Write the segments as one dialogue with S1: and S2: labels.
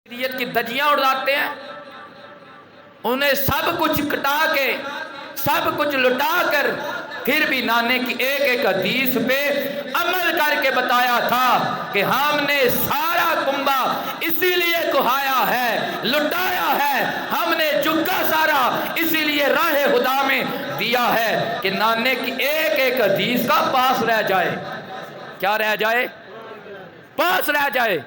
S1: شریعت کی دجیاں اڑاتے ہیں، انہیں سب کچھ کٹا کے سب کچھ لٹا کر پھر بھی نانے کی ایک ایک حدیث پہ عمل کر کے بتایا تھا کہ ہم نے سارا کنبا اسی لیے کہایا ہے، لٹایا ہے، ہم نے جگہ سارا اسی لیے راہ خدا میں دیا ہے کہ نانے کی ایک ایک حدیث کا پاس رہ جائے۔ کیا رہ جائے؟ پاس رہ جائے۔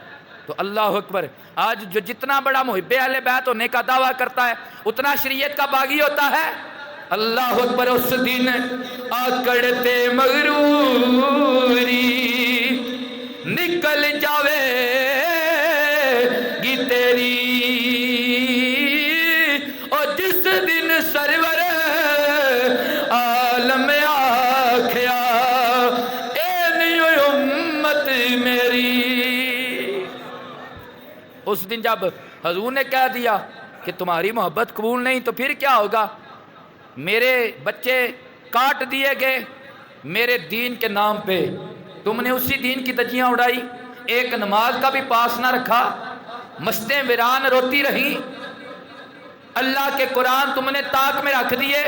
S1: تو اللہ اکبر، آج جو جتنا بڑا محب اہل بیت ہونے کا دعویٰ کرتا ہے اتنا شریعت کا باغی ہوتا ہے۔ اللہ اکبر، اس دن آکڑتے مغروری نکل جاوے گی تیری، اور جس دن سرور عالم آکھیا اے نیو امت میری۔ اس دن جب حضور نے کہہ دیا کہ تمہاری محبت قبول نہیں تو پھر کیا ہوگا؟ میرے بچے کاٹ دیے گئے میرے دین کے نام پہ، تم نے اسی دین کی دجیاں اڑائی، ایک نماز کا بھی پاس نہ رکھا، مستیں ویران روتی رہیں، اللہ کے قرآن تم نے طاق میں رکھ دیے،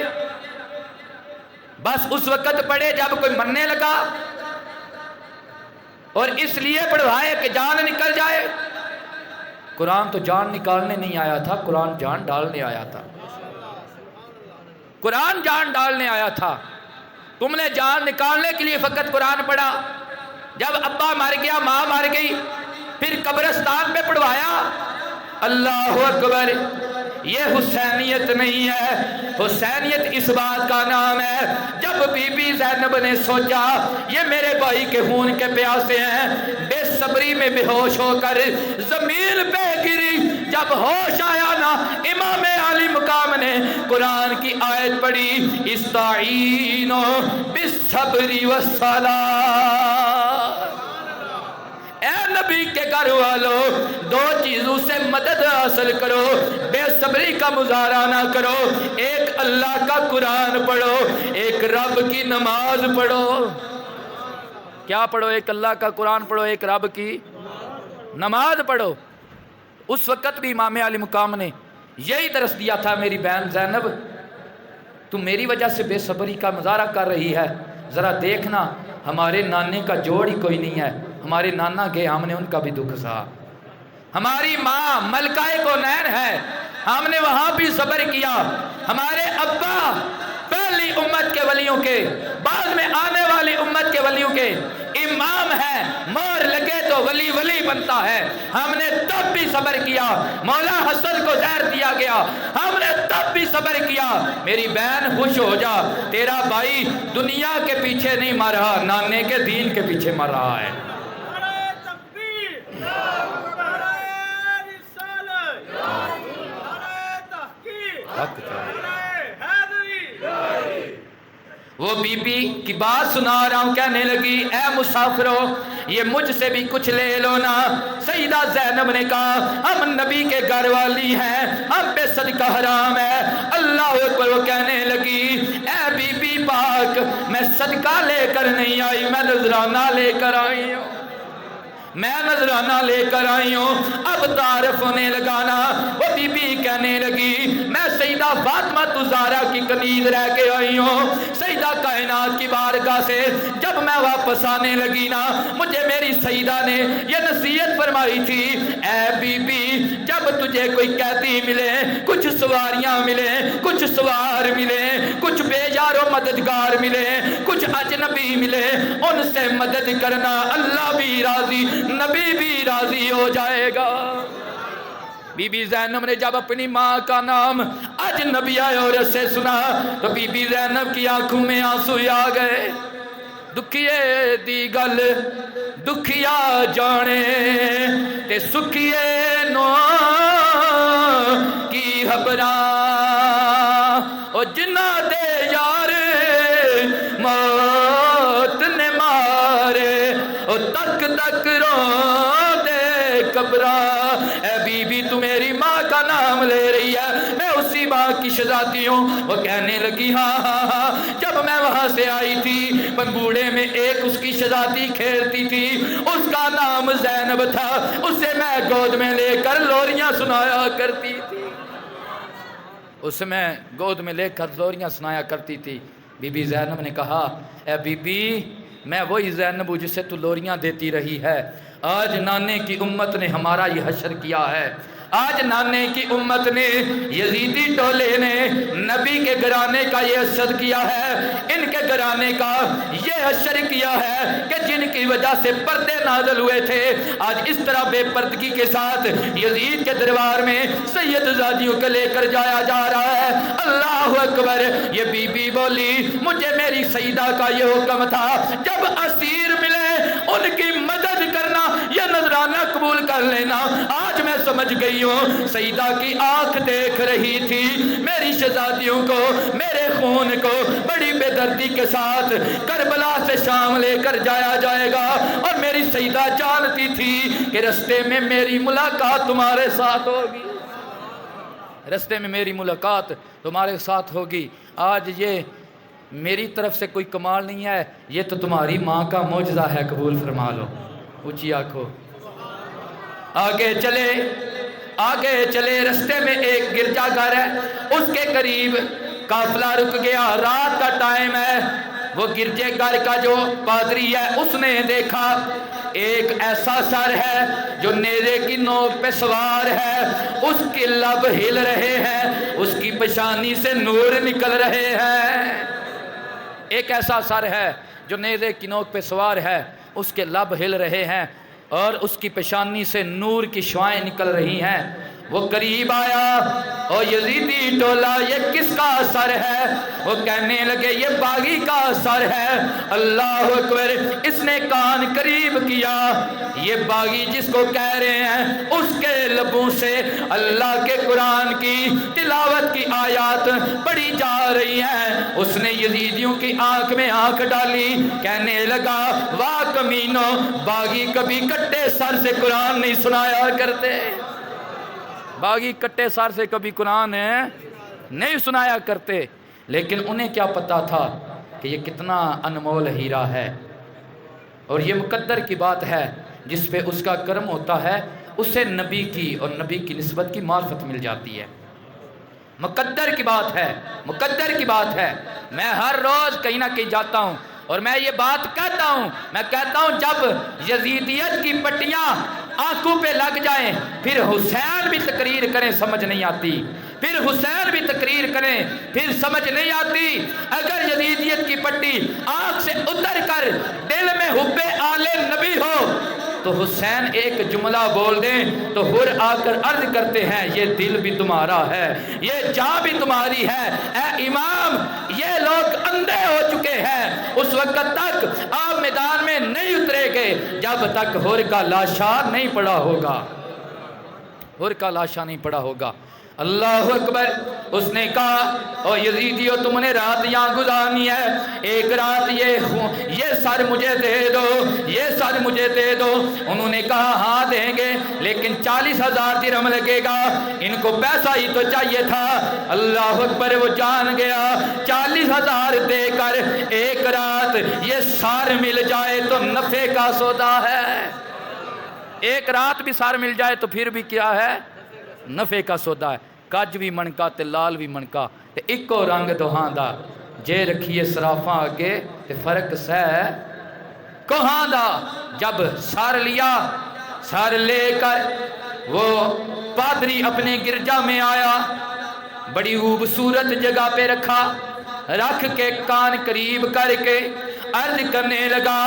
S1: بس اس وقت پڑھے جب کوئی مرنے لگا، اور اس لیے پڑھوائے کہ جان نکل جائے۔ قرآن تو جان نکالنے نہیں آیا تھا، قرآن جان ڈالنے آیا تھا۔ قرآن جان ڈالنے آیا تھا، تم نے جان نکالنے کے لیے فقط قرآن پڑھا۔ جب ابا مر گیا، ماں مر گئی، پھر قبرستان پہ پڑھوایا۔ اللہ اکبر، یہ حسینیت نہیں ہے، حسینیت اس بات کا نام ہے جب بی بی زینب نے سوچا یہ میرے بھائی کے خون کے پیاسے ہیں، بے صبری میں بے ہوش ہو کر زمین پہ گری۔ جب ہوش آیا نا، امام علی مقام نے قرآن کی آیت پڑھی، استعینوا بالصبر والصلاۃ۔ اے نبی کے گھر والوں، دو چیزوں سے مدد حاصل کرو، بے صبری کا مظاہرہ نہ کرو، ایک اللہ کا قرآن پڑھو، ایک رب کی نماز پڑھو۔ کیا پڑھو؟ ایک اللہ کا قرآن پڑھو، ایک رب کی نماز پڑھو۔ اس وقت بھی امام علی مقام نے یہی درس دیا تھا، میری بہن زینب تو میری وجہ سے بے صبری کا مظاہرہ کر رہی ہے، ذرا دیکھنا ہمارے نانے کا جوڑ ہی کوئی نہیں ہے، ہمارے نانا گئے ہم نے ان کا بھی دکھ سہا، ہماری ماں ملکہ کونین ہے ہم نے وہاں بھی صبر کیا، ہمارے ابا پہلی امت کے ولیوں کے، بعد میں آنے والی امت کے ولیوں کے امام ہے، مور لگے تو ولی ولی بنتا ہے، ہم نے تب بھی صبر کیا۔ مولا حسن کو زہر دیا گیا، ہم نے تب بھی صبر کیا۔ میری بہن خوش ہو جا، تیرا بھائی دنیا کے پیچھے نہیں مر رہا، نانے کے دین کے پیچھے مر رہا ہے۔ وہ بی بی کی بات سنا رہا ہوں، کہنے لگی اے مسافرو یہ مجھ سے بھی کچھ لے لو نا۔ سیدہ زینب نے کہا ہم نبی کے گھر والی ہیں، ہم پہ صدقہ حرام ہے۔ اللہ اکبر، وہ کہنے لگی اے بی بی پاک میں صدقہ لے کر نہیں آئی، میں نذرانہ لے کر آئی ہوں، میں نذرانہ لے کر آئی ہوں۔ اب تعارف ہونے لگانا، وہ بی بی کہنے لگی میں سیدہ فاطمہ الزہرا کی کنیز رہ کے آئی ہوں، سیدہ کائنات کی بارگاہ سے جب میں واپس آنے لگی نا، مجھے میری سیدہ نے یہ نصیحت فرمائی تھی، اے بی بی جب تجھے کوئی قیدی ملے، کچھ سواریاں ملے، کچھ سوار ملے، کچھ بے یار و مددگار ملے، کچھ اجنبی ملے، ان سے مدد کرنا، اللہ بھی راضی، نبی بھی راضی ہو جائے گا۔ بی بی زینب نے جب اپنی ماں کا نام اجنبی عورت سے سنا تو بی بی زینب کی آنکھوں میں آنسو آ گئے۔ دکھیے دی گل دکھیا جانے تے سکھیے نو کی خبراں، او جنہ دے یار موت نے مارے، او تک تک رو دے قبراں۔ اے بی بی تو میری ماں کا نام لے رہی ہے، میں اسی ماں کی شہزادی ہوں۔ وہ کہنے لگی ہاں ہاں ہاں، جب میں وہاں سے آئی تھی بنگوڑے میں ایک اس کی شہزادی کھیلتی تھی، اس کا نام زینب تھا، اسے میں گود میں لے کر لوریاں سنایا کرتی تھی، اس میں گود میں لے کر لوریاں سنایا کرتی تھی۔ بی بی زینب نے کہا اے بی بی میں وہی زینب ہوں جسے تو لوریاں دیتی رہی ہے، آج نانے کی امت نے ہمارا یہ حشر کیا ہے، آج نانے کی امت نے یزیدی ٹولے نے نبی کے گھرانے کا یہ حشر کیا ہے، ان کے گھرانے کا یہ حشر کیا ہے کہ جن کی وجہ سے پردے نازل ہوئے تھے، آج اس طرح بے پردگی کے ساتھ یزید کے دربار میں سید زادیوں کو لے کر جایا جا رہا ہے۔ اللہ اکبر۔ یہ بی بی بولی مجھے میری سیدہ کا یہ حکم تھا جب اسیر ملے ان کی مدد کرنا یا نذرانہ قبول کر لینا، آج میں سمجھ گئی ہوں سیدہ کی آنکھ دیکھ رہی تھی میری شہزادیوں کو، میرے خون کو بڑی بے دردی کے ساتھ کربلا سے شام لے کر جایا جائے گا، اور میری سیدہ جانتی تھی کہ رستے میں میری ملاقات تمہارے ساتھ ہوگی، رستے میں میری ملاقات تمہارے ساتھ ہوگی۔ آج یہ میری طرف سے کوئی کمال نہیں ہے، یہ تو تمہاری ماں کا معجزہ ہے، قبول فرما لو۔ اونچی آنکھوں، آگے چلے آگے چلے، رستے میں ایک گرجا گھر ہے، اس کے قریب قافلہ رک گیا، رات کا ٹائم ہے۔ وہ گرجے گھر کا جو پادری ہے اس نے دیکھا ایک ایسا سر ہے جو نیزے کی نوک پہ سوار ہے، اس کے لب ہل رہے ہیں، اس کی پیشانی سے نور نکل رہے ہیں۔ ایک ایسا سر ہے جو نیزے کی نوک پہ سوار ہے، اس کے لب ہل رہے ہیں اور اس کی پیشانی سے نور کی شعائیں نکل رہی ہیں۔ وہ قریب آیا اور یزیدی ٹولا یہ کس کا سر ہے؟ وہ کہنے لگے یہ باغی کا سر ہے۔ اللہ اکبر۔ اس نے کان قریب کیا، یہ باغی جس کو کہہ رہے ہیں اس کے لبوں سے اللہ کے قرآن کی تلاوت کی آیات پڑھی جا رہی ہیں۔ اس نے یزیدیوں کی آنکھ میں آنکھ ڈالی، کہنے لگا واہ کمینو، باغی کبھی کٹے سر سے قرآن نہیں سنایا کرتے، باغی کٹے سر سے کبھی قرآن نہیں سنایا کرتے، لیکن انہیں کیا پتا تھا کہ یہ کتنا انمول ہیرا ہے، اور یہ مقدر کی بات ہے، جس پہ اس کا کرم ہوتا ہے اسے نبی کی اور نبی کی نسبت کی معرفت مل جاتی ہے۔ مقدر کی بات ہے، مقدر کی بات ہے۔ میں ہر روز کہیں نہ کہیں جاتا ہوں اور میں یہ بات کہتا ہوں، میں کہتا ہوں جب یزیدیت کی پٹیاں آنکھوں پہ لگ جائیں پھر حسین بھی تقریر کریں سمجھ نہیں آتی، پھر حسین بھی تقریر کریں پھر سمجھ نہیں آتی۔ اگر یزیدیت کی پٹی آنکھ سے اتر کر دل میں حب آل نبی ہو تو حسین ایک جملہ بول دیں تو حر آ کر عرض کرتے ہیں یہ دل بھی تمہارا ہے، یہ جاں بھی تمہاری ہے۔ اے امام، یہ لوگ اندھے ہو چکے ہیں، اس وقت تک آپ میدان میں نہیں اترے گے جب تک حر کا لاشا نہیں پڑا ہوگا، حر کا لاشا نہیں پڑا ہوگا۔ اللہ اکبر۔ اس نے کہا او یزیدیو تم نے رات یہاں گزارنی ہے، ایک رات یہ سر مجھے دے دو، یہ سر مجھے دے دو۔ انہوں نے کہا ہاں دیں گے، لیکن 40,000 درہم لگے گا، ان کو پیسہ ہی تو چاہیے تھا۔ اللہ اکبر۔ وہ جان گیا 40,000 دے کر ایک رات یہ سر مل جائے تو نفع کا سودا ہے، ایک رات بھی سر مل جائے تو پھر بھی کیا ہے؟ نفع کا سودا ہے۔ کج بھی منکا تے لال بھی منکا تے اکو رنگ دوہاں دا، جے رکھیے سرافاں اگے تے فرق سہ کوہاں دا۔ جب سر لیا، سر لے کر وہ پادری اپنے گرجا میں آیا، بڑی خوبصورت جگہ پہ رکھا، رکھ کے کان قریب کر کے عرض کرنے لگا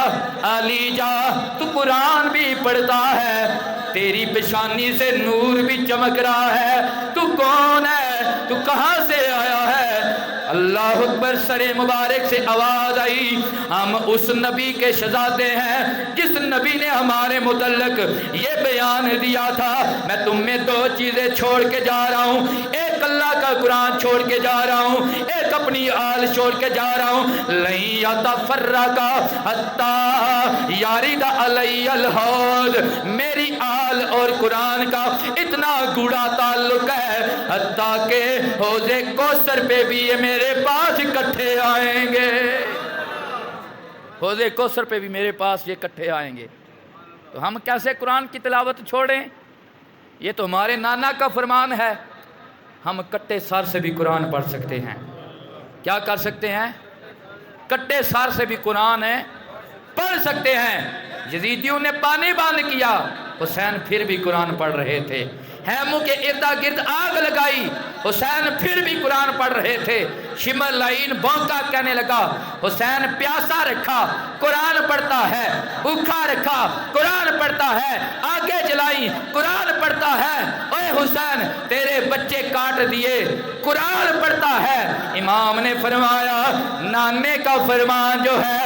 S1: علی جا تو قرآن بھی پڑھتا ہے، تیری پیشانی سے نور بھی چمک رہا ہے، تو کون ہے، تو کہاں سے آیا ہے؟ اللہ اکبر۔ سر مبارک سے آواز آئی ہم اس نبی کے شہزادے ہیں جس نبی نے ہمارے متعلق یہ بیان دیا تھا میں تم میں 2 چیزیں چھوڑ کے جا رہا ہوں، ایک اللہ کا قرآن چھوڑ کے جا رہا ہوں، ایک اپنی آل چھوڑ کے جا رہا ہوں۔ لَن يَتَفَرَّقَا حَتَّى يَرِدَ عَلَيَّ الْحَوْض، میری آل اور قرآن کا اتنا گوڑا تعلق ہے حتیٰ کہ حوض کوثر پہ بھی یہ میرے پاس اکٹھے آئیں گے۔ حوض کوثر پہ بھی میرے پاس یہ اکٹھے آئیں گے۔ تو ہم کیسے قرآن کی تلاوت چھوڑیں؟ یہ تو ہمارے نانا کا فرمان ہے۔ ہم کٹے سر سے بھی قرآن پڑھ سکتے ہیں۔ کیا کر سکتے ہیں؟ کٹے سر سے بھی قرآن پڑھ سکتے ہیں۔ یزیدیوں نے پانی بند کیا، حسین پھر بھی قرآن پڑھ رہے تھے۔ خیموں کے اردا گرد آگ لگائی، حسین پھر بھی قرآن پڑھ رہے تھے۔ شمر لعین بونکا کہنے لگا، حسین پیاسا رکھا قرآن پڑھتا ہے، بھوکا رکھا قرآن پڑھتا ہے، آگے جلائی قرآن پڑھتا ہے۔ اے حسین تیرے بچے کاٹ دیے، قرآن پڑھتا ہے۔ امام نے فرمایا نانے کا فرمان جو ہے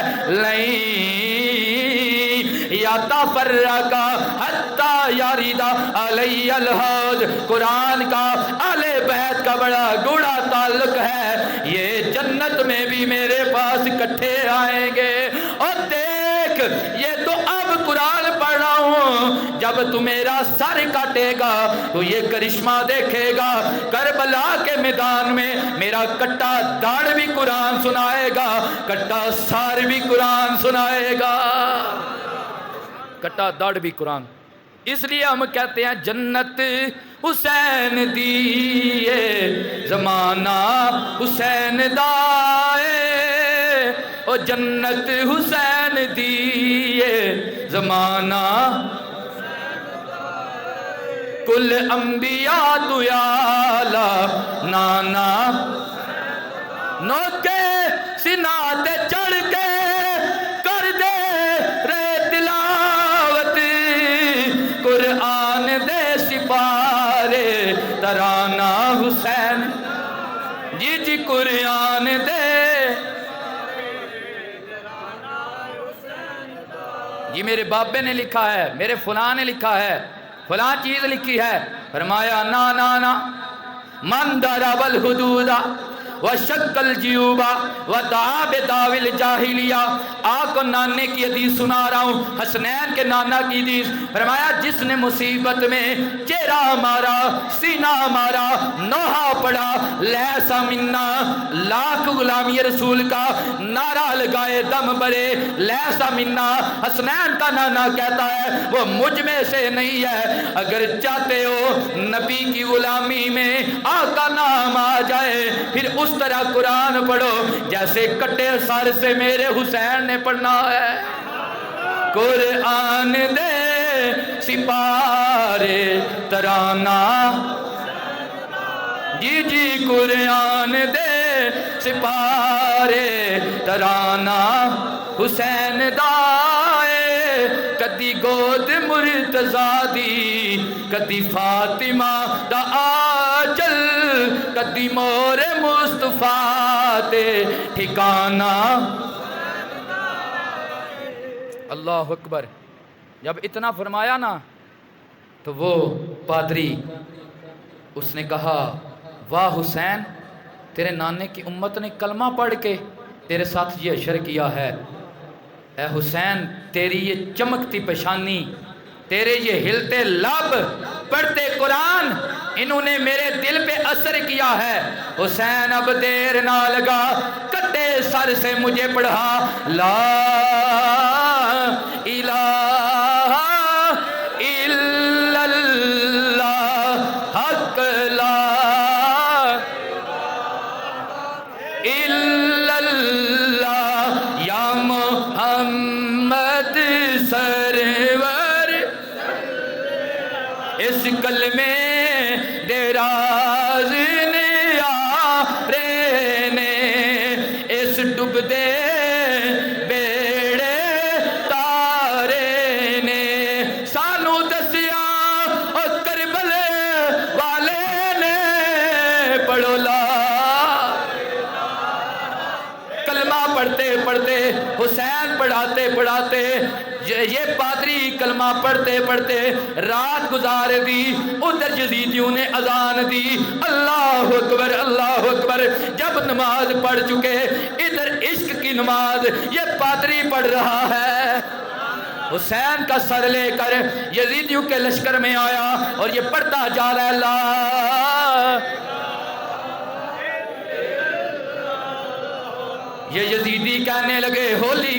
S1: یا تفرقا حتی یاردا علی الحوض، قرآن کا اہل بیت کا بڑا گوڑا تعلق ہے، یہ جنت میں بھی میرے پاس اکٹھے آئیں گے۔ اور دیکھ یہ تو اب قرآن پڑھ رہا ہوں، جب تو میرا سر کاٹے گا تو یہ کرشمہ دیکھے گا، کربلا کے میدان میں میرا کٹا داڑھ بھی قرآن سنائے گا، کٹا سار بھی قرآن سنائے گا، کٹا داڑھ بھی قرآن۔ اس لیے ہم کہتے ہیں جنت حسین دیئے زمانہ حسین دائے، او جنت حسین دیئے زمانہ کل انبیاء تو یالا نانا نوکے سناتے چڑھ کے کر دے رے تلاوت، قرآن دے سپارے ترانہ حسین، جی جی قرآن دے، جی میرے بابے نے لکھا ہے، میرے فلاں نے لکھا ہے، فلاں چیز لکھی ہے۔ فرمایا نا نا نا من ضرب الحدود وشق الجیوب ودعا بدعوی الجاہلیہ۔ آپ کو نانے کی حدیث سنا رہا ہوں، حسنین کے نانا کی حدیث۔ فرمایا جس نے مصیبت میں چہرہ مارا، سینہ مارا، نوحہ پڑا، لیسا منا، لاکھ غلامی رسول کا نعرہ لگائے دم برے، لیسا منا، حسنین کا نانا کہتا ہے وہ مجھ میں سے نہیں ہے۔ اگر چاہتے ہو نبی کی غلامی میں آقا نام آ جائے پھر اس طرح قرآن پڑھو جیسے کٹے سر سے میرے حسین نے پڑھنا ہے۔ قرآن دے سپارے ترانہ، جی جی قرآن دے سپارے ترانہ حسین دائے، کدی گود مرتضیٰ دی، کدی فاطمہ دا آچل، کدی مور مصطفیٰ تے ٹھکانہ۔ اللہ اکبر۔ جب اتنا فرمایا نا تو وہ پادری اس نے کہا واہ حسین، تیرے نانے کی امت نے کلمہ پڑھ کے تیرے ساتھ یہ اشر کیا ہے۔ اے حسین تیری یہ چمکتی پیشانی، تیرے یہ ہلتے لب، پڑھتے قرآن، انہوں نے میرے دل پہ اثر کیا ہے۔ حسین اب دیر نہ لگا، کٹے سر سے مجھے پڑھا لا الہ الا اللہ حق لا الا اللہ یا محمد سرور، اس کلمے دراز نیارے نے، اس ڈب دے بیڑے تارے نے، سانو دسیا اور کربل والے نے، پڑھو لا۔ کلمہ پڑھتے پڑھتے حسین پڑھاتے پڑھاتے یہ پادری کلمہ پڑھتے پڑھتے رات گزار دی، ادھر یزیدیوں نے اذان دی، اللہ اکبر اللہ اکبر۔ جب نماز پڑھ چکے، ادھر عشق کی نماز یہ پادری پڑھ رہا ہے، حسین کا سر لے کر یزیدیوں کے لشکر میں آیا اور یہ پڑھتا جا رہا ہے اللہ۔ یہ یزیدی کہنے لگے، ہولی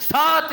S1: 7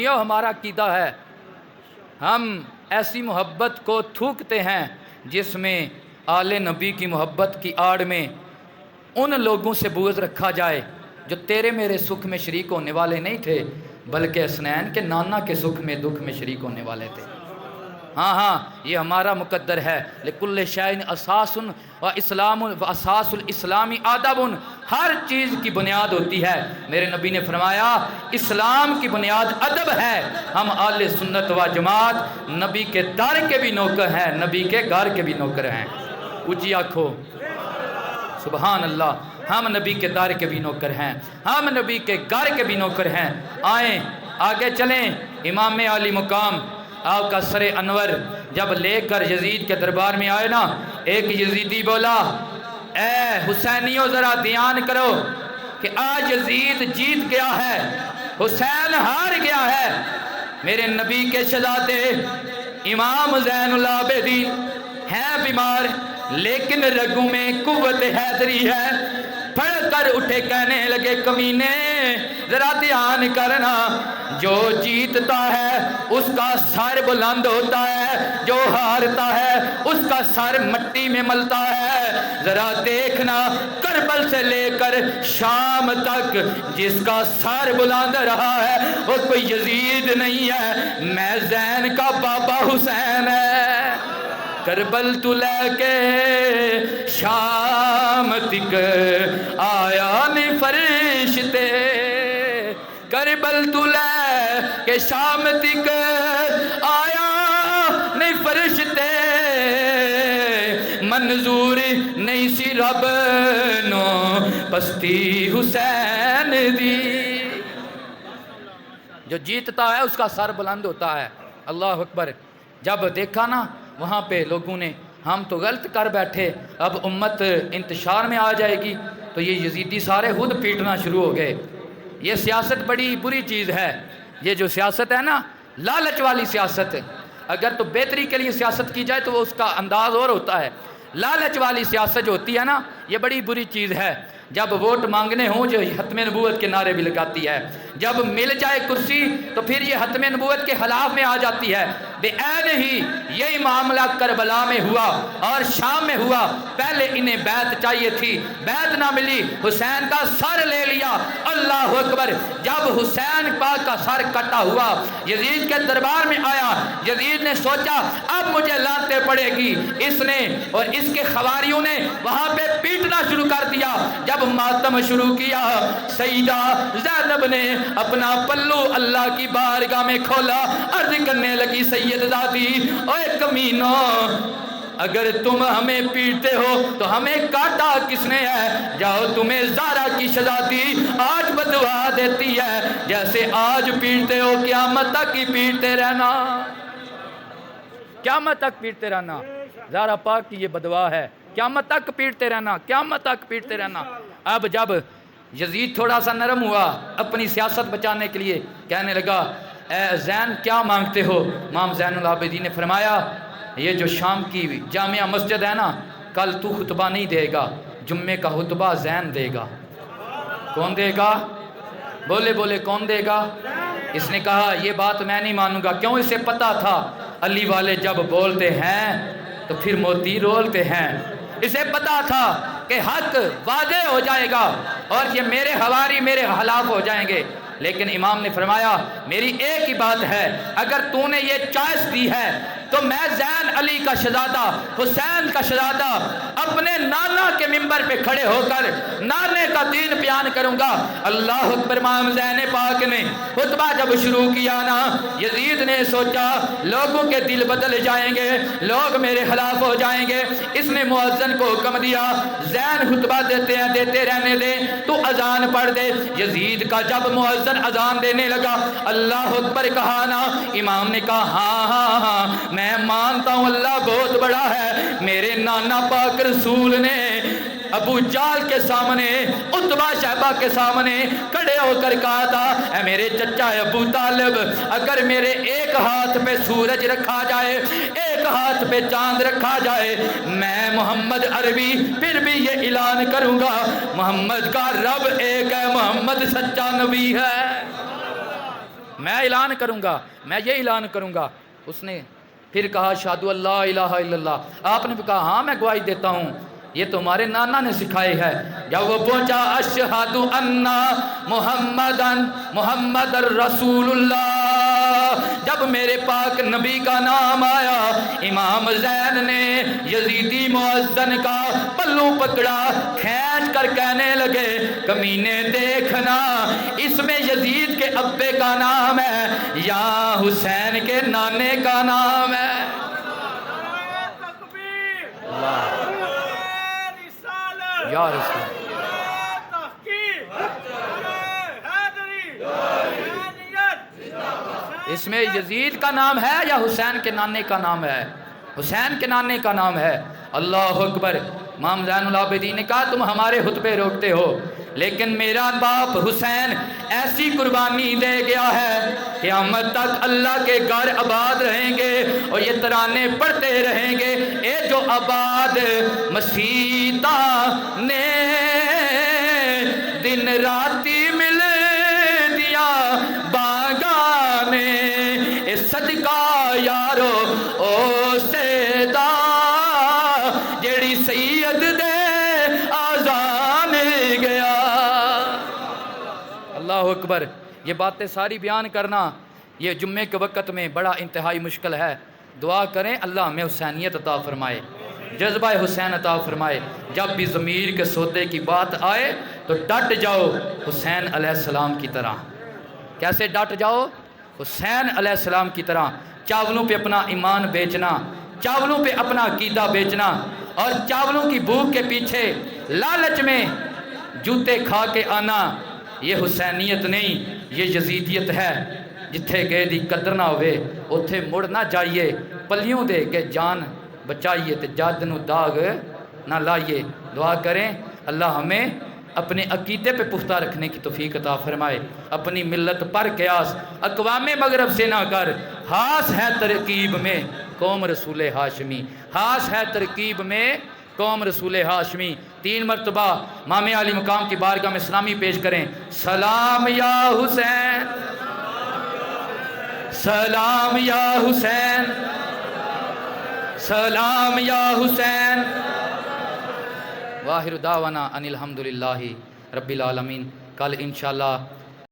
S1: سنیو ہمارا عقیدہ ہے، ہم ایسی محبت کو تھوکتے ہیں جس میں آل نبی کی محبت کی آڑ میں ان لوگوں سے بغض رکھا جائے جو تیرے میرے سکھ میں شریک ہونے والے نہیں تھے، بلکہ حسنین کے نانا کے سکھ میں دکھ میں شریک ہونے والے تھے۔ ہاں یہ ہمارا مقدر ہے۔ لکل شیء اساس و اسلام و اساس الاسلامی ادب، ہر چیز کی بنیاد ہوتی ہے۔ میرے نبی نے فرمایا اسلام کی بنیاد ادب ہے۔ ہم اہل سنت و جماعت نبی کے در کے بھی نوکر ہیں، نبی کے گھر کے بھی نوکر ہیں۔ اونچی آنکھو سبحان اللہ، ہم نبی کے در کے بھی نوکر ہیں، ہم نبی کے گھر کے بھی نوکر ہیں۔ آئیں آگے چلیں۔ امام علی مقام آپ کا سر انور جب لے کر یزید کے دربار میں آئے نا، ایک یزیدی بولا اے حسینیوں ذرا دھیان کرو کہ آج یزید جیت گیا ہے، حسین ہار گیا ہے۔ میرے نبی کے شہزادے امام زین العابدین ہیں بیمار، لیکن رگوں میں قوت حیدری ہے۔ پھڑ کر اٹھے کہنے لگے کمینے ذرا دھیان کرنا، جو جیتتا ہے اس کا سر بلند ہوتا ہے، جو ہارتا ہے اس کا سر مٹی میں ملتا ہے۔ ذرا دیکھنا کربل سے لے کر شام تک جس کا سر بلند رہا ہے وہ کوئی یزید نہیں ہے، میں زین کا بابا حسین ہے۔ کربل تو لے کے شام تک آیا نہیں فرشتے، کربل تو لے کے شام تک آیا نہیں فرشتے، منظور نہیں سی رب نو پستی حسین دی۔ جو جیتتا ہے اس کا سر بلند ہوتا ہے۔ اللہ اکبر۔ جب دیکھا نا وہاں پہ لوگوں نے ہم تو غلط کر بیٹھے، اب امت انتشار میں آ جائے گی، تو یہ یزیدی سارے خود پیٹنا شروع ہو گئے۔ یہ سیاست بڑی بری چیز ہے۔ یہ جو سیاست ہے نا لالچ والی سیاست، اگر تو بہتری کے لیے سیاست کی جائے تو وہ اس کا انداز اور ہوتا ہے۔ لالچ والی سیاست جو ہوتی ہے نا یہ بڑی بری چیز ہے۔ جب ووٹ مانگنے ہوں جو ختم نبوت کے نعرے بھی لگاتی ہے، جب مل جائے کرسی تو پھر یہ ختم نبوت کے خلاف میں آ جاتی ہے۔ بے عین ہی یہی معاملہ کربلا میں ہوا اور شام میں ہوا۔ پہلے انہیں بیعت چاہیے تھی، بیعت نہ ملی، حسین کا سر لے لیا۔ اللہ اکبر۔ جب حسین پاک کا سر کٹا ہوا یزید کے دربار میں آیا، یزید نے سوچا اب مجھے لانتے پڑے گی، اس نے اور اس کے خواریوں نے وہاں پہ پیٹنا شروع کر دیا۔ جب ماتم شروع کیا، سیدہ زینب نے اپنا پلو اللہ کی بارگاہ میں کھولا، عرض کرنے لگی سید زادی اوے کمینو، اگر تم ہمیں پیٹتے ہو تو ہمیں کاٹا کس نے ہے؟ جاؤ تمہیں زارا کی شہزادی آج بدوا دیتی ہے، جیسے آج پیٹتے ہو قیامت تک ہی پیٹتے رہنا، قیامت تک پیٹتے رہنا۔ زارا پاک کی یہ بدوا ہے، قیامت تک پیٹتے رہنا، قیامت تک پیٹتے رہنا۔ اب جب یزید تھوڑا سا نرم ہوا اپنی سیاست بچانے کے لیے، کہنے لگا اے زین کیا مانگتے ہو؟ امام زین العابدین نے فرمایا یہ جو شام کی جامعہ مسجد ہے نا، کل تو خطبہ نہیں دے گا، جمعے کا خطبہ زین دے گا۔ کون دے گا؟ بولے بولے کون دے گا؟ اس نے کہا یہ بات میں نہیں مانوں گا۔ کیوں؟ اسے پتا تھا علی والے جب بولتے ہیں تو پھر موتی رولتے ہیں۔ اسے پتا تھا کہ حق واضح ہو جائے گا اور یہ میرے حواری میرے خلاف ہو جائیں گے، لیکن امام نے فرمایا میری ایک ہی بات ہے، اگر تو نے یہ چوائس دی ہے تو میں زین علی کا شہزادہ حسین کا شہزادہ اپنے نانا کے منبر پہ کھڑے ہو کر نانے کا دین بیان کروں گا۔ اللہ اکبر۔ امام زین پاک نے خطبہ جب شروع کیا نا، یزید نے سوچا لوگوں کے دل بدل جائیں گے، لوگ میرے خلاف ہو جائیں گے۔ اس نے مؤذن کو حکم دیا زین خطبہ دیتے ہیں دیتے رہنے دے، تو اذان پڑھ دے۔ یزید کا جب مؤذن اذان دینے لگا اللہ اکبر کہا نا، امام نے کہا ہاں ہاں ہاں میں مانتا ہوں اللہ بہت بڑا ہے۔ میرے نانا پاک رسول نے ابو جال کے سامنے عتبہ شیبہ کے سامنے کھڑے ہو کر کہا تھا اے میرے چچا ابو طالب، اگر میرے ایک ہاتھ پہ سورج رکھا جائے، ایک ہاتھ پہ چاند رکھا جائے، میں محمد عربی پھر بھی یہ اعلان کروں گا محمد کا رب ایک ہے، محمد سچا نبی ہے۔ میں اعلان کروں گا، میں یہ اعلان کروں گا۔ اس نے پھر کہا اشہدو اللہ الہ الا اللہ۔ آپ نے بھی کہا ہاں میں گواہی دیتا ہوں، یہ تو ہمارے نانا نے سکھائی ہے۔ جب وہ پہنچا اشہدو ان محمد رسول اللہ، جب میرے پاک نبی کا نام آیا، امام زین نے یزیدی مؤذن کا پلو پکڑا، کھینچ کر کہنے لگے کمینے دیکھنا، اس میں یزید کے ابے کا نام ہے یا حسین کے نانے کا نام ہے؟ یا رسول اس میں یزید کا نام ہے یا حسین کے نانے کا نام ہے؟ حسین کے نانے کا نام ہے۔ اللہ اکبر۔ امام زین العابدین نے کہا تم ہمارے خطبے روکتے ہو، لیکن میرا باپ حسین ایسی قربانی دے گیا ہے کہ قیامت تک اللہ کے گھر آباد رہیں گے اور یہ ترانے پڑھتے رہیں گے، اے جو آباد مسیطہ نے دن راتی مل دیا باغانے، اے صدقہ یارو او سیدہ جیڑی سید دے آزان گیا۔ اللہ اکبر۔ یہ باتیں ساری بیان کرنا یہ جمعے کے وقت میں بڑا انتہائی مشکل ہے۔ دعا کریں اللہ ہمیں حسینیت عطا فرمائے، جذبہ حسین عطا فرمائے۔ جب بھی ضمیر کے سودے کی بات آئے تو ڈٹ جاؤ حسین علیہ السلام کی طرح۔ کیسے ڈٹ جاؤ؟ حسین علیہ السلام کی طرح۔ چاولوں پہ اپنا ایمان بیچنا، چاولوں پہ اپنا عقیدہ بیچنا اور چاولوں کی بھوک کے پیچھے لالچ میں جوتے کھا کے آنا، یہ حسینیت نہیں، یہ یزیدیت ہے۔ جتھے گئے دی قدر نہ ہوئے اتھے مڑ نہ جائیے، پلیوں دے کے جان بچائیے تے جاد نو داغ نہ لائیے۔ دعا کریں اللہ ہمیں اپنے عقیدے پہ پختہ رکھنے کی توفیق عطا فرمائے۔ اپنی ملت پر قیاس اقوام مغرب سے نہ کر، خاص ہے ترکیب میں قوم رسول ہاشمی، خاص ہے ترکیب میں قوم رسول ہاشمی۔ 3 مرتبہ امام علی مقام کی بارگاہ میں سلامی پیش کریں۔ سلام یا حسین، سلام یا حسین، سلام یا حسین۔ واخر دعوانا ان الحمدللہ رب العالمین۔ کل انشاءاللہ